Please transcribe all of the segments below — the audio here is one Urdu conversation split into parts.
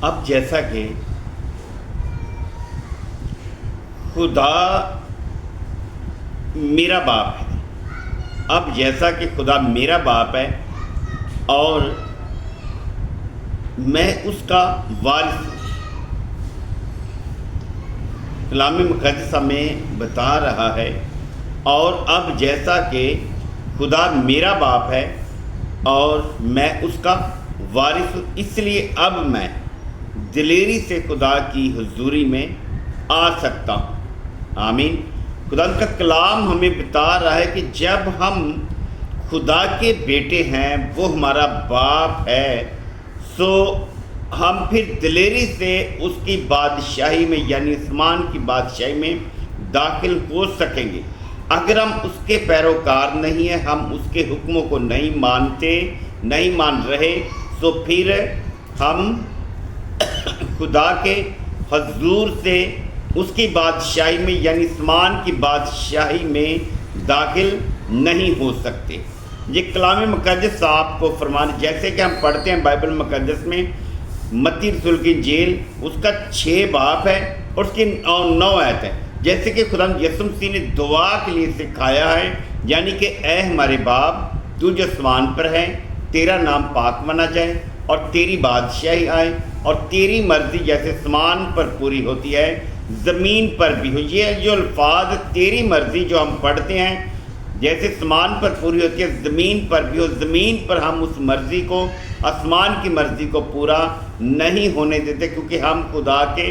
اب جیسا کہ خدا میرا باپ ہے، اب جیسا کہ خدا میرا باپ ہے اور میں اس کا وارث ہوں، کلام مقدس میں بتا رہا ہے، اور اب جیسا کہ خدا میرا باپ ہے اور میں اس کا وارث ہوں، اس لیے اب میں دلیری سے خدا کی حضوری میں آ سکتا ہوں۔ آمین۔ خدا کا کلام ہمیں بتا رہا ہے کہ جب ہم خدا کے بیٹے ہیں، وہ ہمارا باپ ہے، سو ہم پھر دلیری سے اس کی بادشاہی میں یعنی آسمان کی بادشاہی میں داخل ہو سکیں گے۔ اگر ہم اس کے پیروکار نہیں ہیں، ہم اس کے حکموں کو نہیں مانتے، نہیں مان رہے، سو پھر ہم خدا کے حضور سے اس کی بادشاہی میں یعنی آسمان کی بادشاہی میں داخل نہیں ہو سکتے۔ یہ کلام مقدس آپ کو فرمان، جیسے کہ ہم پڑھتے ہیں بائبل مقدس میں متی رسول کی انجیل، اس کا 6 باب ہے اور اس کی 9 آیت ہے، جیسے کہ خدا یسوع مسیح نے دعا کے لیے سکھایا ہے، یعنی کہ اے ہمارے باپ، تو جو آسمان پر ہے، تیرا نام پاک مانا جائے اور تیری بادشاہی آئے اور تیری مرضی جیسے آسمان پر پوری ہوتی ہے زمین پر بھی ہو۔ یہ جو الفاظ تیری مرضی جو ہم پڑھتے ہیں، جیسے آسمان پر پوری ہوتی ہے زمین پر بھی ہو، زمین پر ہم اس مرضی کو، آسمان کی مرضی کو پورا نہیں ہونے دیتے، کیونکہ ہم خدا کے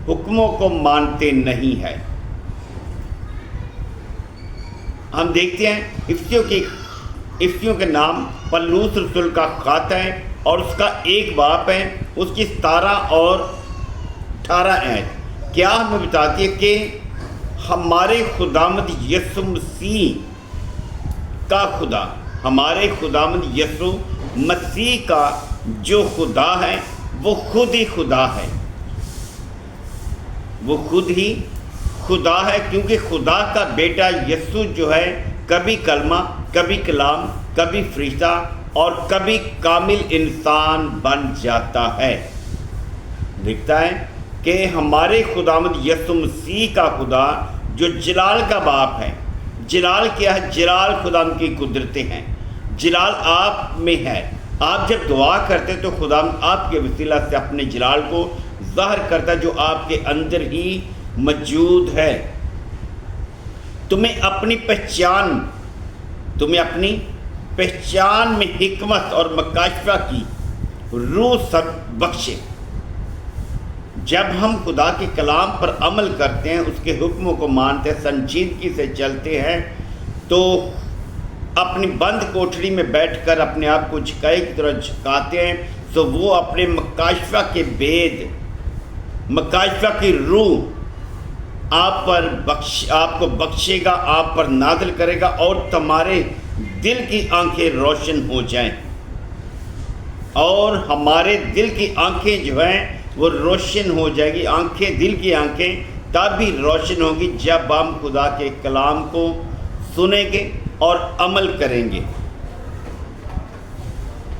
حکموں کو مانتے نہیں ہیں۔ ہم دیکھتے ہیں افسیوں کے نام پولس رسول کا خط ہے اور اس کا 1 باب ہے، اس کی 17 اور 18 آیت کیا ہمیں بتاتی ہے کہ ہمارے خداوند یسوع مسیح کا خدا، ہمارے خداوند یسوع مسیح کا جو خدا ہے وہ خود ہی خدا ہے، وہ خود ہی خدا ہے، کیونکہ خدا کا بیٹا یسوع جو ہے کبھی کلمہ، کبھی کلام، کبھی فرشتہ اور کبھی کامل انسان بن جاتا ہے۔ دکھتا ہے کہ ہمارے خداوند یسوع مسیح کا خدا جو جلال کا باپ ہے، جلال کیا ہے؟ جلال خدا کی قدرتیں ہیں، جلال آپ میں ہے۔ آپ جب دعا کرتے تو خدا آپ کے وسیلہ سے اپنے جلال کو ظاہر کرتا ہے جو آپ کے اندر ہی موجود ہے۔ تمہیں اپنی پہچان میں حکمت اور مکاشفہ کی روح سب بخشے۔ جب ہم خدا کے کلام پر عمل کرتے ہیں، اس کے حکموں کو مانتے ہیں، سنجیدگی سے چلتے ہیں، تو اپنی بند کوٹھڑی میں بیٹھ کر اپنے آپ کو جھکائی کی طرح جھکاتے ہیں، تو وہ اپنے مکاشفہ کے بید، مکاشفہ کی روح آپ کو بخشے گا، آپ پر نازل کرے گا اور تمہارے دل کی آنکھیں روشن ہو جائیں۔ اور ہمارے دل کی آنکھیں جو ہیں وہ روشن ہو جائے گی، دل کی آنکھیں تب بھی روشن ہوگی جب ہم خدا کے کلام کو سنیں گے اور عمل کریں گے،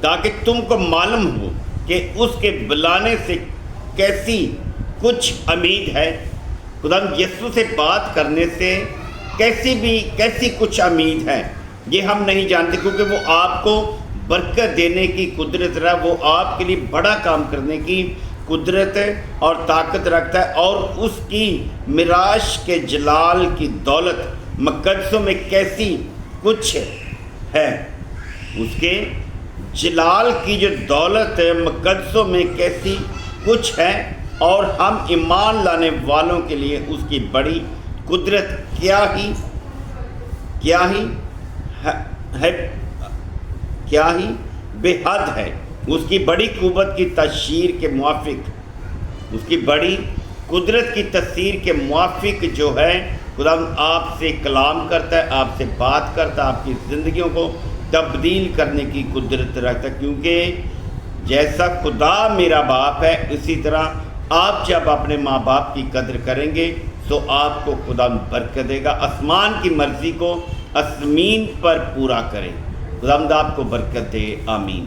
تاکہ تم کو معلوم ہو کہ اس کے بلانے سے کیسی کچھ امید ہے۔ خدا یسوع سے بات کرنے سے کیسی کچھ امید ہے، یہ ہم نہیں جانتے، کیونکہ وہ آپ کو برکت دینے کی قدرت رہا، وہ آپ کے لیے بڑا کام کرنے کی قدرت اور طاقت رکھتا ہے، اور اس کی معراج کے جلال کی دولت مقدسوں میں کیسی کچھ ہے، اس کے جلال کی جو دولت ہے مقدسوں میں کیسی کچھ ہے، اور ہم ایمان لانے والوں کے لیے اس کی بڑی قدرت کیا ہی بے حد ہے۔ اس کی بڑی قوت کی تشہیر کے موافق، اس کی بڑی قدرت کی تشہیر کے موافق جو ہے خدا آپ سے کلام کرتا ہے، آپ سے بات کرتا ہے، آپ کی زندگیوں کو تبدیل کرنے کی قدرت رکھتا ہے، کیونکہ جیسا خدا میرا باپ ہے، اسی طرح آپ جب اپنے ماں باپ کی قدر کریں گے تو آپ کو خدا برکت دے گا، آسمان کی مرضی کو زمین پر پورا کرے۔ خدا آپ کو برکت دے، آمین۔